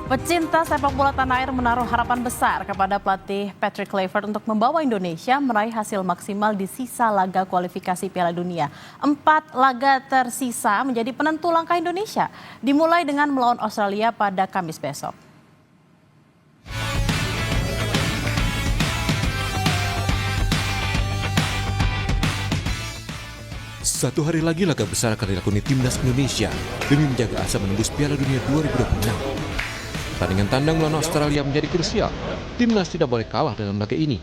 Pecinta sepak bola tanah air menaruh harapan besar kepada pelatih Patrick Kluivert untuk membawa Indonesia meraih hasil maksimal di sisa laga kualifikasi Piala Dunia. 4 laga tersisa menjadi penentu langkah Indonesia, dimulai dengan melawan Australia pada Kamis besok. Satu hari lagi laga besar akan dilakoni timnas Indonesia demi menjaga asa menembus Piala Dunia 2026. Pertandingan tandang melawan Australia menjadi krusial. Timnas tidak boleh kalah dalam laga ini.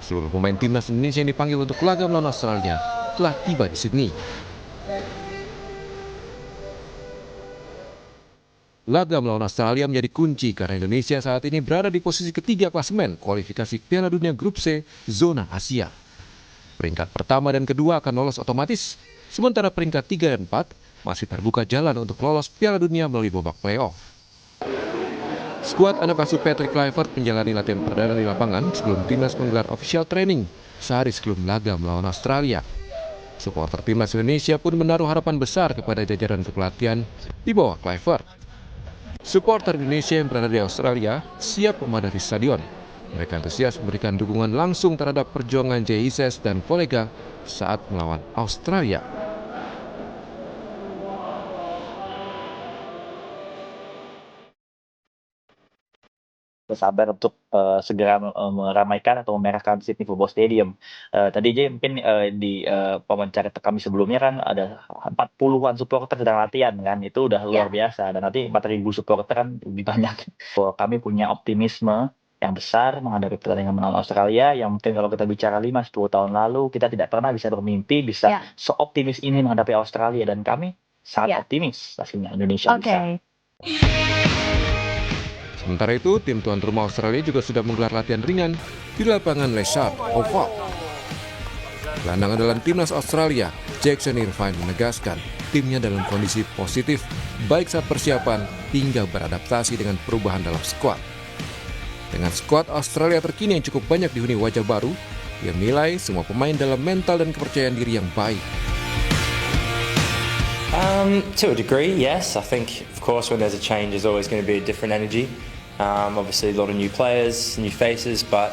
Seluruh pemain timnas Indonesia yang dipanggil untuk laga melawan Australia telah tiba di Sydney. Laga melawan Australia menjadi kunci karena Indonesia saat ini berada di posisi ketiga klasemen kualifikasi Piala Dunia Grup C zona Asia. Peringkat pertama dan kedua akan lolos otomatis, sementara peringkat 3 dan 4 masih terbuka jalan untuk lolos Piala Dunia melalui babak playoff. Skuad anak asuh Patrick Kluivert menjalani latihan perdana di lapangan sebelum timnas menggelar official training sehari sebelum laga melawan Australia. Supporter timnas Indonesia pun menaruh harapan besar kepada jajaran kepelatihan di bawah Kluivert. Supporter Indonesia yang berada di Australia siap memadati stadion. Mereka antusias memberikan dukungan langsung terhadap perjuangan Jay Ises dan kolega saat melawan Australia. Bersabar untuk segera meramaikan atau memerahkan Sydney Football Stadium. Tadi aja mungkin di wawancara kami sebelumnya kan ada 40-an supporter sedang latihan kan, itu udah luar biasa. Dan nanti 4.000 supporter kan lebih banyak. Kami punya optimisme yang besar menghadapi pertandingan melawan Australia, yang mungkin kalau kita bicara 5-10 tahun lalu kita tidak pernah bisa bermimpi bisa seoptimis ini menghadapi Australia, dan kami sangat optimis hasilnya Indonesia bisa. Sementara itu, tim tuan rumah Australia juga sudah menggelar latihan ringan di lapangan Leshard Oval. Gelandang andalan timnas Australia, Jackson Irvine menegaskan timnya dalam kondisi positif, baik saat persiapan hingga beradaptasi dengan perubahan dalam skuad. Dengan skuad Australia terkini yang cukup banyak dihuni wajah baru, ia menilai semua pemain dalam mental dan kepercayaan diri yang baik. To a degree, yes. I think, of course, when there's a change, there's always going to be a different energy. Obviously, a lot of new players, new faces, but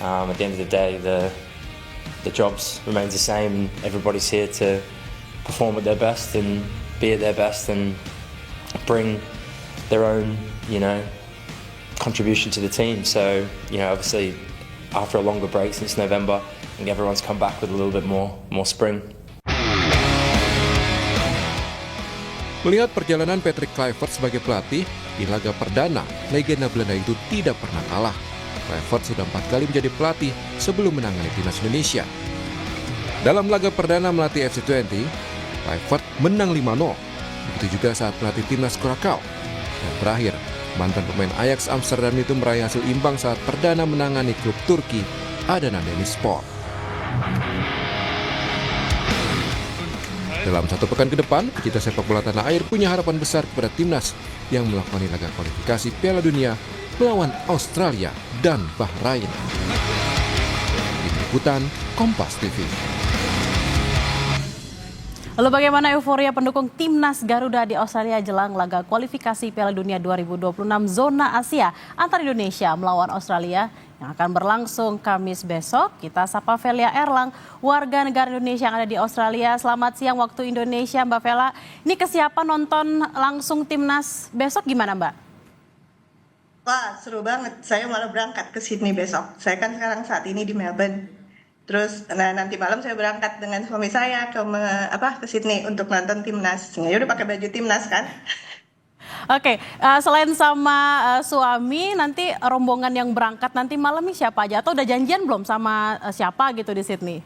at the end of the day, the jobs remains the same. Everybody's here to perform at their best and be at their best and bring their own, contribution to the team. So, obviously, after a longer break since November, I think everyone's come back with a little bit more spring. Melihat perjalanan Patrick Kluivert sebagai pelatih, di laga perdana, legenda Belanda itu tidak pernah kalah. Kluivert sudah 4 kali menjadi pelatih sebelum menangani timnas Indonesia. Dalam laga perdana melatih FC20, Kluivert menang 5-0. Begitu juga saat melatih timnas Curacao. Dan terakhir, mantan pemain Ajax Amsterdam itu meraih hasil imbang saat perdana menangani klub Turki Adana Demirspor. Dalam 1 pekan ke depan, pecinta sepak bola tanah air punya harapan besar kepada timnas yang melakoni laga kualifikasi Piala Dunia melawan Australia dan Bahrain. Tim Liputan Kompas TV. Lalu bagaimana euforia pendukung timnas Garuda di Australia jelang laga kualifikasi Piala Dunia 2026 zona Asia antara Indonesia melawan Australia yang akan berlangsung Kamis besok? Kita sapa Velia Erlang, warga negara Indonesia yang ada di Australia. Selamat siang waktu Indonesia, Mbak Vela. Ini kesiapan nonton langsung timnas besok gimana, Mbak? Wah, seru banget. Saya malah berangkat ke Sydney besok. Saya kan sekarang saat ini di Melbourne. Terus nanti malam saya berangkat dengan suami saya ke Sydney untuk nonton timnas. Ya udah pakai baju timnas kan. Oke, selain sama suami, nanti rombongan yang berangkat nanti malam ini siapa aja? Atau udah janjian belum sama siapa gitu di Sydney?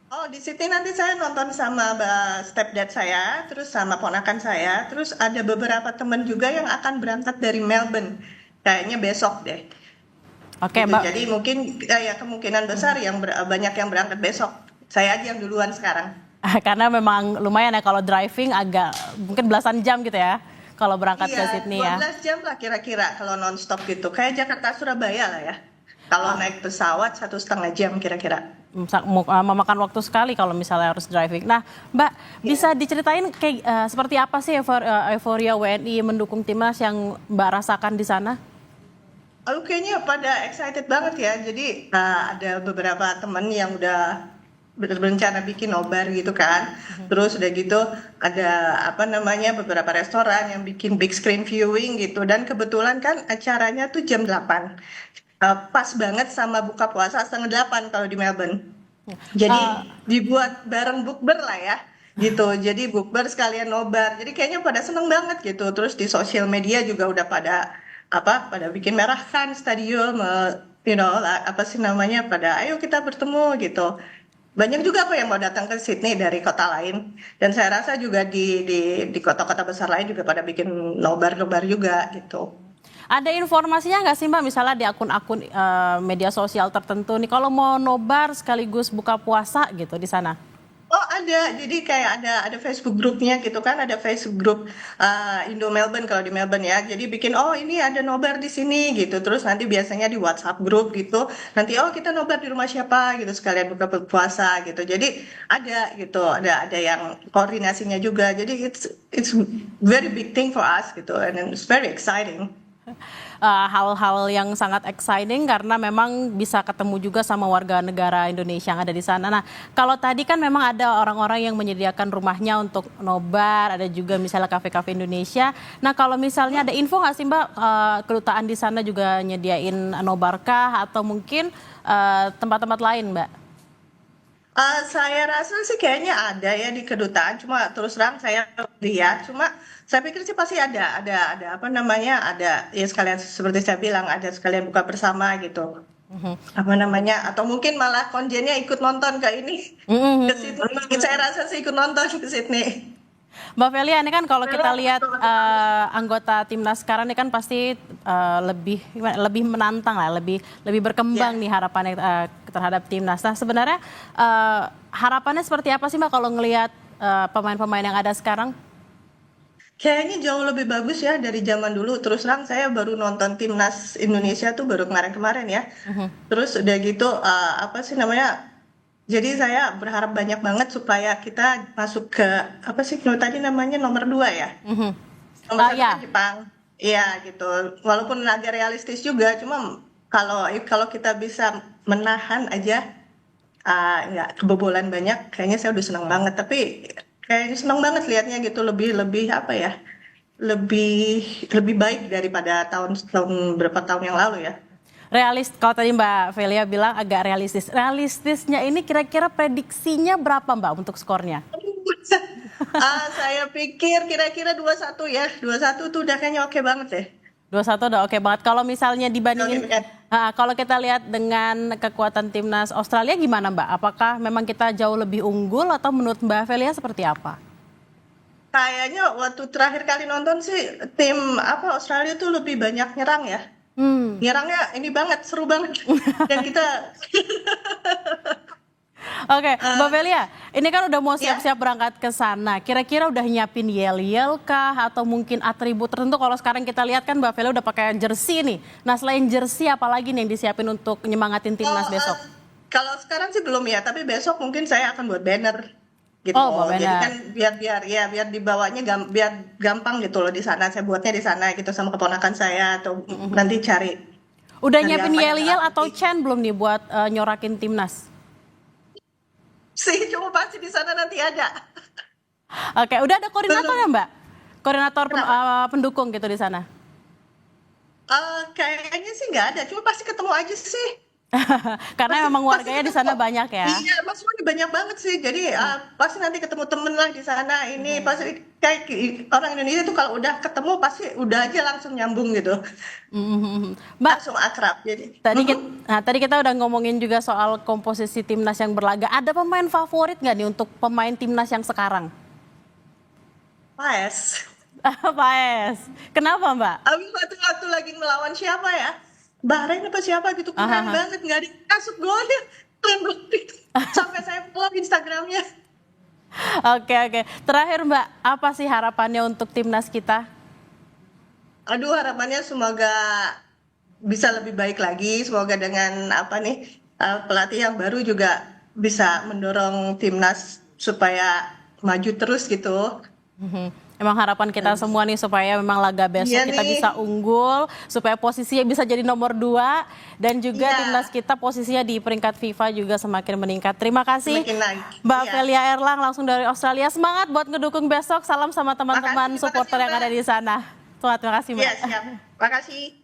Oh, di Sydney nanti saya nonton sama stepdad saya, terus sama ponakan saya, terus ada beberapa teman juga yang akan berangkat dari Melbourne. Kayaknya besok deh. Oke, gitu. Mbak. Jadi mungkin ya kemungkinan besar yang banyak yang berangkat besok. Saya aja yang duluan sekarang. Karena memang lumayan ya kalau driving agak mungkin belasan jam gitu ya. Kalau berangkat ke Sydney ya. 12 jam lah kira-kira kalau non-stop gitu. Kayak Jakarta Surabaya lah ya. Kalau naik pesawat 1,5 jam kira-kira. memakan waktu sekali kalau misalnya harus driving. Nah, Mbak, bisa diceritain kayak seperti apa sih euforia WNI mendukung timnas yang Mbak rasakan di sana? Kayaknya pada excited banget ya. Jadi ada beberapa temen yang udah berencana bikin nobar gitu kan. Terus udah gitu ada apa namanya beberapa restoran yang bikin big screen viewing gitu. Dan kebetulan kan acaranya tuh jam 8. Pas banget sama buka puasa setengah 8 kalau di Melbourne. Jadi dibuat bareng bukber lah ya gitu. Jadi bukber sekalian nobar. Jadi kayaknya pada seneng banget gitu. Terus di sosial media juga udah pada bikin merahkan stadion, apa sih namanya, pada ayo kita bertemu gitu. Banyak juga yang mau datang ke Sydney dari kota lain, dan saya rasa juga di kota-kota besar lain juga pada bikin nobar-nobar juga gitu. Ada informasinya nggak sih Mbak, misalnya di akun-akun media sosial tertentu nih, kalau mau nobar sekaligus buka puasa gitu di sana? Oh ada, jadi kayak ada Facebook grupnya gitu kan, ada Facebook grup Indo Melbourne kalau di Melbourne ya. Jadi bikin ini ada nobar di sini gitu. Terus nanti biasanya di WhatsApp grup gitu. Nanti kita nobar di rumah siapa gitu sekalian buka puasa gitu. Jadi ada gitu, ada yang koordinasinya juga. Jadi it's very big thing for us gitu, and it's very exciting. Hal-hal yang sangat exciting karena memang bisa ketemu juga sama warga negara Indonesia yang ada di sana. Nah, kalau tadi kan memang ada orang-orang yang menyediakan rumahnya untuk nobar, ada juga misalnya kafe-kafe Indonesia. Nah, kalau misalnya ada info nggak sih Mbak, kedutaan di sana juga nyediain nobarkah atau mungkin tempat-tempat lain Mbak? Saya rasa sih kayaknya ada ya di kedutaan, cuma terus terang saya lihat, cuma saya pikir sih pasti ada apa namanya, ada ya sekalian seperti saya bilang, ada sekalian buka bersama gitu. Apa namanya, atau mungkin malah konjennya ikut nonton ke ini, ke Sydney. Saya rasa sih ikut nonton ke Sydney. Mbak Velia, ini kan kalau kita lihat anggota timnas sekarang ini kan pasti lebih menantang lah, lebih berkembang nih harapannya terhadap timnas. Nah sebenarnya harapannya seperti apa sih Mbak kalau ngelihat pemain-pemain yang ada sekarang? Kayaknya jauh lebih bagus ya dari zaman dulu. Terus terang saya baru nonton timnas Indonesia tuh baru kemarin-kemarin ya. Terus udah gitu apa sih namanya? Jadi saya berharap banyak banget supaya kita masuk ke apa sih tadi namanya nomor 2 ya. Nomor 1 Ya. kan Jepang. Iya gitu. Walaupun agak realistis juga, cuma kalau kita bisa menahan aja nggak kebobolan banyak, kayaknya saya udah senang banget. Tapi kayaknya senang banget lihatnya gitu, lebih apa ya? Lebih baik daripada berapa tahun yang lalu ya. Kalau tadi Mbak Velia bilang agak realistis. Realistisnya ini kira-kira prediksinya berapa Mbak untuk skornya? Saya pikir kira-kira 2-1 ya. 2-1 tuh udah kayaknya oke banget deh. 2-1 udah oke banget. Kalau misalnya dibandingin, kalau kita lihat dengan kekuatan timnas Australia gimana Mbak? Apakah memang kita jauh lebih unggul atau menurut Mbak Velia seperti apa? Kayaknya waktu terakhir kali nonton sih tim Australia tuh lebih banyak nyerang ya. Nyerangnya ini banget, seru banget. Dan kita Oke, Mbak Velia, ini kan udah mau siap-siap berangkat ke sana. Kira-kira udah nyiapin yel-yel kah atau mungkin atribut tertentu? Kalau sekarang kita lihat kan Mbak Velia udah pakai jersey nih. Nah, selain jersey apa lagi nih yang disiapin untuk nyemangatin timnas besok? Kalau sekarang sih belum ya, tapi besok mungkin saya akan buat banner gitu. Oh, Jadi kan biar dibawanya biar gampang gitu loh di sana. Saya buatnya di sana gitu sama keponakan saya atau nanti cari. Udah cari nyiapin apa yang yel-yel rapi. atau chant belum nih buat nyorakin timnas? Sih, cuma pasti di sana nanti ada. Oke, udah ada koordinator ya Mbak? Koordinator pendukung gitu di sana? Kayaknya sih nggak ada, cuma pasti ketemu aja sih. Karena memang warganya di sana banyak ya. Iya, maksudnya banyak banget sih. Jadi pasti nanti ketemu temen lah di sana. Ini pasti kayak orang Indonesia tuh kalau udah ketemu pasti udah aja langsung nyambung gitu, Mbak, langsung akrab. Jadi tadi kita udah ngomongin juga soal komposisi timnas yang berlaga. Ada pemain favorit nggak nih untuk pemain timnas yang sekarang? Paes. Paes. Kenapa Mbak? Abis waktu lagi melawan siapa ya? Bahrain apa siapa gitu, keren banget, nggak dikasut golnya, keren banget. Sampai saya follow Instagramnya. Oke. Terakhir Mbak, apa sih harapannya untuk timnas kita? Aduh, harapannya semoga bisa lebih baik lagi. Semoga dengan pelatih yang baru juga bisa mendorong timnas supaya maju terus gitu. Emang harapan kita semua nih supaya memang laga besok Iya kita nih. bisa unggul, supaya posisinya bisa jadi nomor 2 dan juga Iya. timnas kita posisinya di peringkat FIFA juga semakin meningkat. Terima kasih Semakin naik. Mbak Iya. Velia Erlang langsung dari Australia. Semangat buat ngedukung besok. Salam sama teman-teman Makasih supporter yang Mbak. ada di sana. Terima kasih Mbak. Iya, siap. Makasih.